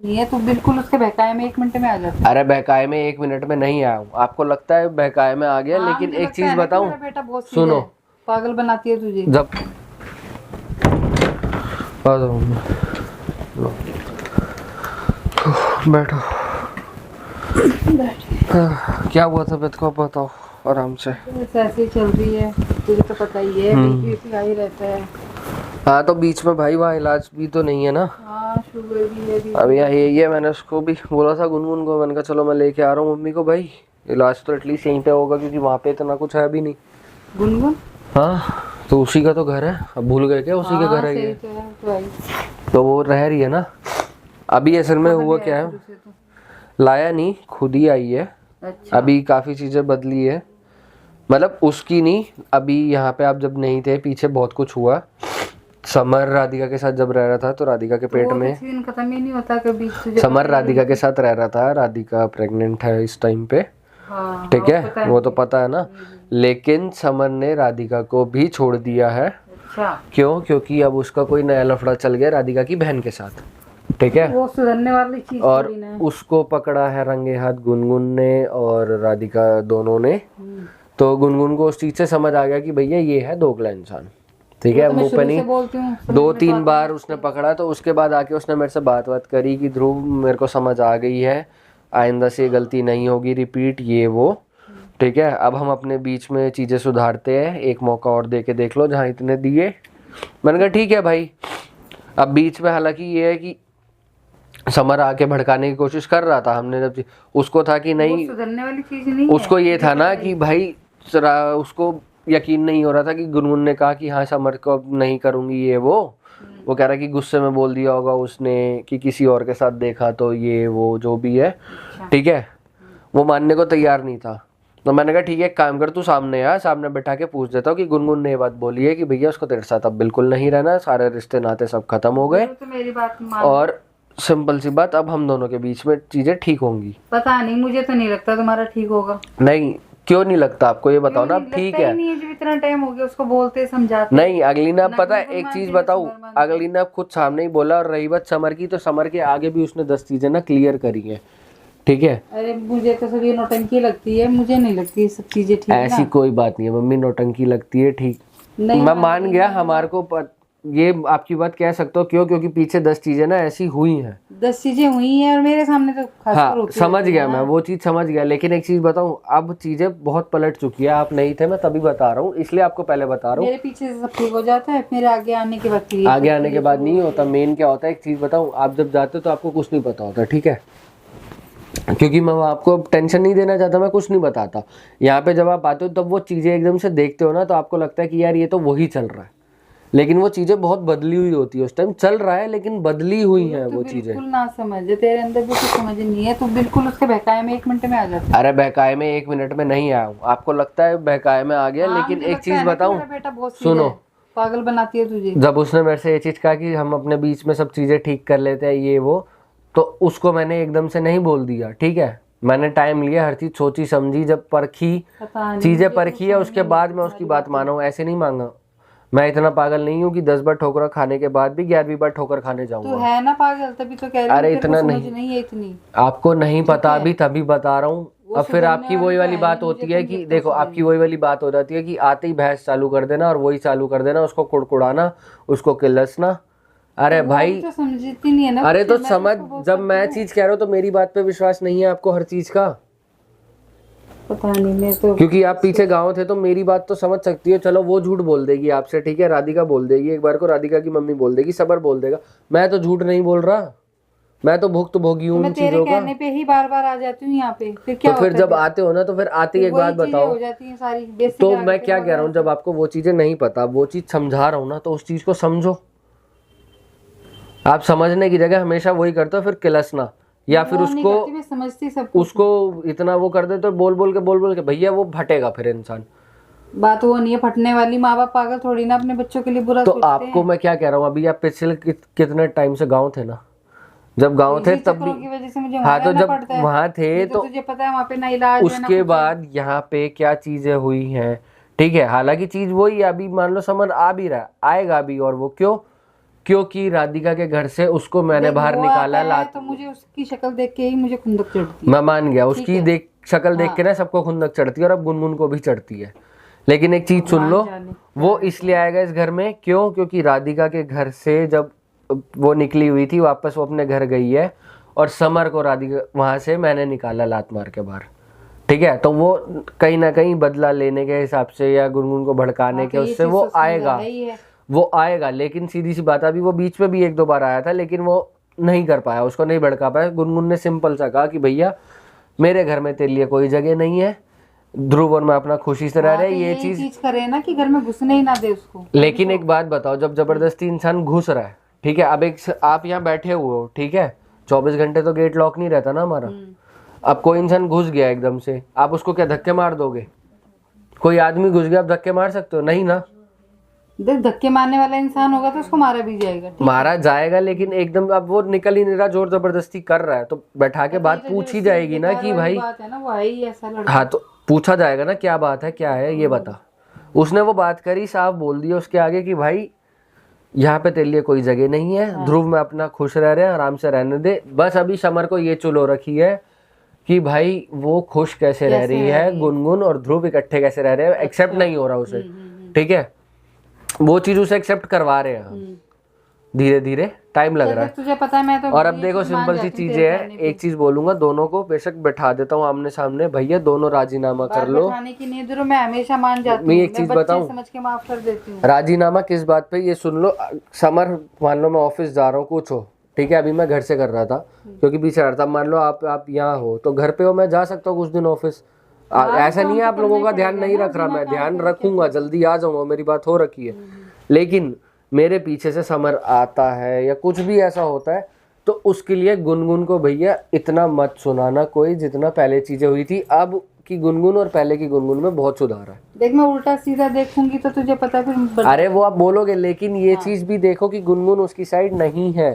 ये तो बिल्कुल उसके बहकाए में 1 मिनट में आ जाता है। अरे बहकाए में 1 मिनट में नहीं आया हूँ, आपको लगता है बहकाए में आ गया। हाँ, लेकिन मुझे एक लगता चीज है ना कि बताऊं, मेरा बेटा बहुत सीधा सुनो। है, पागल बनाती है तुझे। जब आ जाओ, लो, बैठो। क्या हुआ तबीयत को, बताओ आराम से। बस ऐसे ही चल रही है, तुझे तो पता ही है, बीपी हाई रहता है। हाँ तो बीच में भाई वहाँ इलाज भी तो नहीं है ना। हाँ, शुगर भी है, बीपी अब भी यही है, मैंने उसको भी बोला था गुनगुन को, मैंने कहा चलो मैं लेके आ रहा हूँ मम्मी को भाई, इलाज तो एटलीस्ट यहीं पे होगा क्योंकि वहाँ पे इतना कुछ है भी नहीं। है। गुनगुन, हाँ तो उसी का तो घर है, अब भूल गए क्या उसी के हाँ घर है सही ये। तो है, तो आई। तो वो रह रही है ना। अभी असल में कहाँ हुआ ले क्या आया है, फिर उसे तो? लाया नहीं, खुद ही आई है। अच्छा। अभी काफी चीजें बदली है, मतलब उसकी नहीं। अभी यहाँ पे आप जब नहीं थे पीछे बहुत कुछ हुआ। समर राधिका के साथ जब रह रहा था तो राधिका के तो पेट वो में, किसी दिन खत्म ही नहीं होता कभी, तुझे समर पता ही है राधिका के बिल्कुल। साथ रह रहा था, राधिका प्रेग्नेंट है इस टाइम पे। हाँ हाँ, ठीक वो है, पता है वो तो मुझे। पता है ना। लेकिन समर ने राधिका को भी छोड़ दिया है। अच्छा, क्यों? क्योंकि अब उसका कोई नया लफड़ा चल गया राधिका की बहन के साथ। ठीक है, वो सुधरने वाली चीज और थोड़ी ना है। उसको पकड़ा है रंगे हाथ गुनगुन ने और राधिका दोनों ने। तो गुनगुन को उस चीज से समझ आ गया कि भैया ये है दोगला इंसान। ठीक वो है, तो मैं मुंह पे शुरू से नहीं, बोलती हूँ, समझ दो में तो तीन आती बार है। उसने पकड़ा तो उसके बाद आके उसने मेरे से बात करी कि ध्रुव मेरे को समझ आ गई है, आइंदा से गलती नहीं होगी रिपीट, ये वो। ठीक है, अब हम अपने बीच में चीजें सुधारते हैं, एक मौका और दे के देख लो जहाँ इतने दिए। मैंने कहा ठीक है भाई। अब बीच में हालांकि ये है कि समर आके भड़काने की कोशिश कर रहा था, हमने जब उसको था कि वो नहीं, सुधरने वाली चीज नहीं है, उसको ये तुझे था पता ना है। कि भाई उसको यकीन नहीं हो रहा था कि गुनगुन ने कहा कि हाँ समर को अब नहीं करूंगी ये वो कह रहा कि गुस्से में बोल दिया होगा उसने कि किसी और के साथ देखा तो ये वो जो भी है। अच्छा। ठीक है, वो मानने को तैयार नहीं था। तो मैंने कहा ठीक है, एक काम कर, तू सामने आ, सामने बैठा के पूछ देता हूँ कि गुनगुन ने ये बात बोली है कि भैया उसको तेरे साथ अब बिल्कुल नहीं रहना, सारे रिश्ते नाते सब खत्म हो गए, तो मेरी बात मान। और सिंपल सी बात, अब हम दोनों के बीच में चीजें ठीक होंगी। पता नहीं, मुझे तो नहीं लगता तुम्हारा ठीक होगा। नहीं, क्यों नहीं लगता आपको, ये बताओ ना। क्यों अब नहीं ठीक लगता, ही है, नहीं है, जब इतना टाइम हो गया उसको बोलते समझाते। नहीं अगली ने, अब ना पता है गुनगुन एक चीज मानती ना बताऊं, समर मानती। अगली ने अब खुद सामने ही बोला, और रही बात समर की, तो समर के आगे भी उसने 10 चीजें ना क्लियर करी हैं। ठीक है, अरे मुझे तो सब ये नौटंकी लगती है, मुझे नहीं लगती ये सब चीजें ठीक है ऐसी ना। कोई बात नहीं है मम्मी, नौटंकी लगती है ठीक। नहीं मैं मान मान रही गया, मैं। हमारे को ये आपकी बात कह सकते हो, क्यों? क्योंकि पीछे 10 चीजें ना ऐसी हुई हैं। 10 चीजें हुई हैं और मेरे सामने तो खासकर हाँ होती समझ रहती है गया ना। मैं, वो चीज समझ गया, लेकिन एक चीज बताऊं, अब चीजें बहुत पलट चुकी है, आप नहीं थे मैं तभी बता रहा हूँ, इसलिए आपको पहले बता रहा हूँ। मेरे पीछे से सब ठीक हो जाता है, मेरे आगे आने के बाद क्लियर आगे आने के बाद नहीं होता, मेन क्या होता है, एक चीज बताऊं, आप जब जाते हो तो आपको कुछ नहीं पता होता। ठीक है, क्योंकि मैं आपको टेंशन नहीं देना चाहता, मैं कुछ नहीं बताता। यहाँ पे जब आप आते हो तब वो चीजें एकदम से देखते हो ना, तो आपको लगता है कि यार ये तो वही चल रहा है, लेकिन वो चीजें बहुत बदली हुई होती है। उस टाइम चल रहा है लेकिन बदली हुई हैं तो वो चीजें। बिल्कुल ना समझ, तेरे अंदर भी कुछ समझ नहीं है, तो बिल्कुल उसके बहकाए में 1 मिनट में आ जाता है। अरे बहकाए में 1 मिनट में नहीं आया हूँ, आपको लगता है बहकाए में आ गया। हाँ, लेकिन मुझे एक लगता चीज है ना कि बताऊं, मेरा बेटा बहुत सीधा सुनो। है, पागल बनाती है तुझे। जब उसने मेरे से ये चीज कहा कि हम अपने बीच में सब चीजें ठीक कर लेते हैं ये वो, तो उसको मैंने एकदम से नहीं बोल दिया। ठीक है, मैंने टाइम लिया, हर चीज सोची समझी, जब परखी, पता नहीं, चीजें मुझे परखी है, समझ उसके नहीं बाद लगती मैं उसकी तुम्हारी बात बातें। माना हूँ, ऐसे नहीं मांगा। मैं इतना पागल नहीं हूँ कि 10 बार ठोकर खाने के बाद भी 11वीं बार ठोकर खाने तू जाऊंगा। है ना पागल, तभी तो कह रही हूँ, अरे तेरे को इतना समझ नहीं, नहीं है इतनी। आपको नहीं पता है। अभी तभी बता रहा हूँ। वो अब फिर सुधरने आपकी वही वाली तो वाली है बात नहीं, मुझे होती तो है नहीं कि लगता देखो, आपकी सुधरने वही वाली। वाली बात हो जाती है कि आते ही बहस चालू कर देना और वही चालू कर देना, उसको कुड़कुड़ाना, उसको किलसना। अरे तो वो भी भाई, तो समझती नहीं है ना अरे कुछ, तो मैं समझ, उसको बहुत जब करती मैं हूँ। चीज कह रहा हूँ तो मेरी बात पे विश्वास नहीं है आपको हर चीज का, पता नहीं, मैं तो क्योंकि आप पीछे गाँव थे तो मेरी बात तो समझ सकती हो। चलो वो झूठ बोल देगी आपसे, ठीक है, राधिका बोल देगी एक बार को, राधिका की मम्मी बोल देगी, सबर बोल देगा, मैं तो झूठ नहीं बोल रहा, मैं तो भुक्त भोगी तो हूँ मैं उन तेरे चीजों का। कहने पे ही बार बार आ जाती हूँ यहाँ पे, फिर क्या तो फिर होता है जब फिर? आते हो ना, तो फिर आते ही फिर एक वही बात चीजें बताओ। हो जाती हैं सारी, बेसिक तो करा के मैं तेरे क्या कह रहा वगैरह हूँ, जब से। आपको वो चीजें नहीं पता, वो चीज समझा रहा हूँ ना, तो उस चीज को समझो। आप समझने की जगह हमेशा वही करते हो, फिर किलसना, या फिर वो नहीं उसको करती, मैं समझती सब कुछ। उसको इतना वो कर देते हो, बोल बोल के भैया वो फटेगा फिर इंसान। बात वो नहीं है फटने वाली, माँ बाप पागल थोड़ी ना अपने बच्चों के लिए बुरा तो सोचते आपको हैं। मैं क्या कह रहा हूँ, अभी आप पिछले कितने टाइम से गाँव थे ना, जब गाँव थे इसी तब भी। चक्करों की वजह से मुझे हाँ वहां तो रहना जब पड़ता है। वहां थे ये तो तुझे पता है, वहां पे ना इलाज है ना उसके कुछ है। बाद यहाँ पे क्या चीजें हुई हैं। ठीक है, हालांकि चीज वही है, अभी मान लो समझ आ भी रहा है, आएगा भी, और वो क्यों, क्योंकि राधिका के घर से उसको मैंने देख, बाहर वो निकाला आता है लात। तो मुझे उसकी शक्ल देख के ही मुझे खुंदक चढ़ती है। मैं मान गया, उसकी है। देख शक्ल देख के ना सबको खुंदक चढ़ती है और अब गुनगुन को भी चढ़ती है। लेकिन एक चीज सुन लो, जाने। वो इसलिए आएगा इस घर में क्यों, क्योंकि राधिका के घर से जब वो निकली हुई थी वापस वो अपने घर गई है और समर को राधिका वहां से मैंने निकाला लात मार के बाहर, ठीक है। तो वो कहीं ना कहीं बदला लेने के हिसाब से या गुनगुन को भड़काने के तो ये उससे चीज़ वो तो समझ आएगा, आ ही है। वो आएगा। लेकिन सीधी सी बात, अभी वो बीच में भी 1-2 बार आया था लेकिन वो नहीं कर पाया, उसको नहीं भड़का पाया। गुनगुन ने सिंपल सा कहा कि भैया मेरे घर में तेरे लिए कोई जगह नहीं है, ध्रुव और मैं अपना खुशी से रह रहे हैं, तो ये यही चीज। करे ना कि घर में घुसने ही ना दे उसको। लेकिन एक बात बताओ, जब जबरदस्ती इंसान घुस रहा है, ठीक है, अब एक आप यहाँ बैठे हुए हो, ठीक है, 24 घंटे तो गेट लॉक नहीं रहता ना हमारा। अब कोई इंसान घुस गया एकदम से, आप उसको क्या धक्के मार दोगे? कोई आदमी घुस गया, आप धक्के मार सकते हो? नहीं ना। देख, धक्के मारने वाला इंसान होगा तो उसको मारा भी जाएगा, ठीक है? मारा जाएगा, लेकिन एकदम अब वो निकल ही नहीं रहा, जोर जबरदस्ती कर रहा है, तो बैठा के बात पूछी जाएगी ना कि भाई, बात है ना, वो है ही ऐसा लड़का। हाँ, तो पूछा जाएगा ना क्या बात है, क्या है ये बता। उसने वो बात करी, साफ बोल दिया उसके आगे कि भाई यहाँ पे तेरे लिए कोई जगह नहीं है, ध्रुव में अपना खुश रह रहे हैं, आराम से रहने दे। बस अभी समर को ये चुलो रखी है कि भाई वो खुश कैसे रह रही है, गुनगुन और ध्रुव इकट्ठे कैसे रह रहे हैं, एक्सेप्ट नहीं हो रहा उसे, ठीक है। वो चीज उसे एक्सेप्ट करवा रहे हैं हम, धीरे धीरे, टाइम लग रहा है। तुझे पता है, मैं तो और अब देखो सिंपल सी चीजें है, एक चीज बोलूंगा, दोनों को बेशक बैठा देता हूँ आमने सामने, भैया दोनों राजीनामा कर लो। बैठाने की नहीं जरूर, मैं हमेशा मान जाती हूँ। मैं एक चीज बताऊं, समझ के माफ कर देती हूँ। राजीनामा किस बात पे, ये सुन लो। समर, मान लो मैं ऑफिस जा रहा हूँ, कुछ हो, ठीक है, अभी मैं घर से कर रहा था क्योंकि पीछे रहा था, मान लो आप यहाँ हो तो घर पे हो, मैं जा सकता हूँ कुछ दिन ऑफिस। ऐसा नहीं है आप लोगों का ध्यान नहीं रख रहा, मैं ध्यान रखूंगा, जल्दी आ जाऊंगा, मेरी बात हो रखी है। लेकिन मेरे पीछे से समर आता है या कुछ भी ऐसा होता है तो उसके लिए गुनगुन को भैया इतना मत सुनाना कोई, जितना पहले चीजें हुई थी। अब की गुनगुन और पहले की गुनगुन में बहुत सुधार है। देख, मैं उल्टा सीधा देखूंगी तो तुझे पता फिर। अरे वो आप बोलोगे, लेकिन ये चीज भी देखो कि गुनगुन उसकी साइड नहीं है,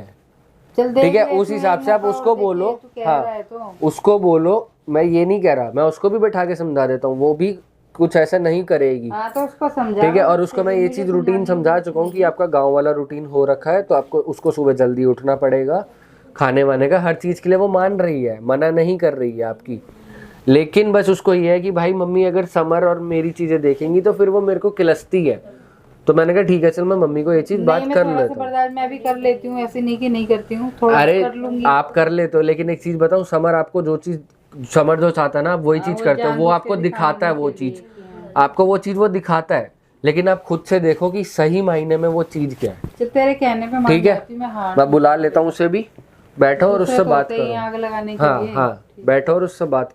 चल ठीक है, उस हिसाब से आप उसको बोलो। हाँ, उसको बोलो, मैं ये नहीं कह रहा, मैं उसको भी बैठा के समझा देता हूँ, वो भी कुछ ऐसा नहीं करेगी, तो उसको समझा, ठीक है। और उसको मैं ये चीज रूटीन समझा चुका हूँ कि आपका गांव वाला रूटीन हो रखा है, तो आपको उसको सुबह जल्दी उठना पड़ेगा, खाने वाने का हर चीज के लिए वो मान रही है, मना नहीं कर रही है आपकी। लेकिन बस उसको ये है कि भाई मम्मी अगर समर और मेरी चीजें देखेंगी तो फिर वो मेरे को किलसती है। तो मैंने कहा ठीक है, चल मैं मम्मी को ये चीज बात कर लेता हूँ। मैं भी कर लेती हूँ, ऐसे नहीं कि नहीं करती हूँ, थोड़ा अरे कर लूंगी। आप कर लेते हो, लेकिन एक चीज बताऊं, समर आपको जो चीज, समर जो चाहता है ना, आप वही चीज करते हो, वो आपको दिखाता है, वो चीज आपको, वो चीज वो दिखाता है, लेकिन आप खुद से देखो कि सही मायने में वो चीज क्या है। तेरे कहने पे ठीक है, मैं बुला लेता हूँ उसे भी, बैठो और उससे बात करो। आग लगाने के हाँ लिए। हाँ, बैठो और उससे बात करो।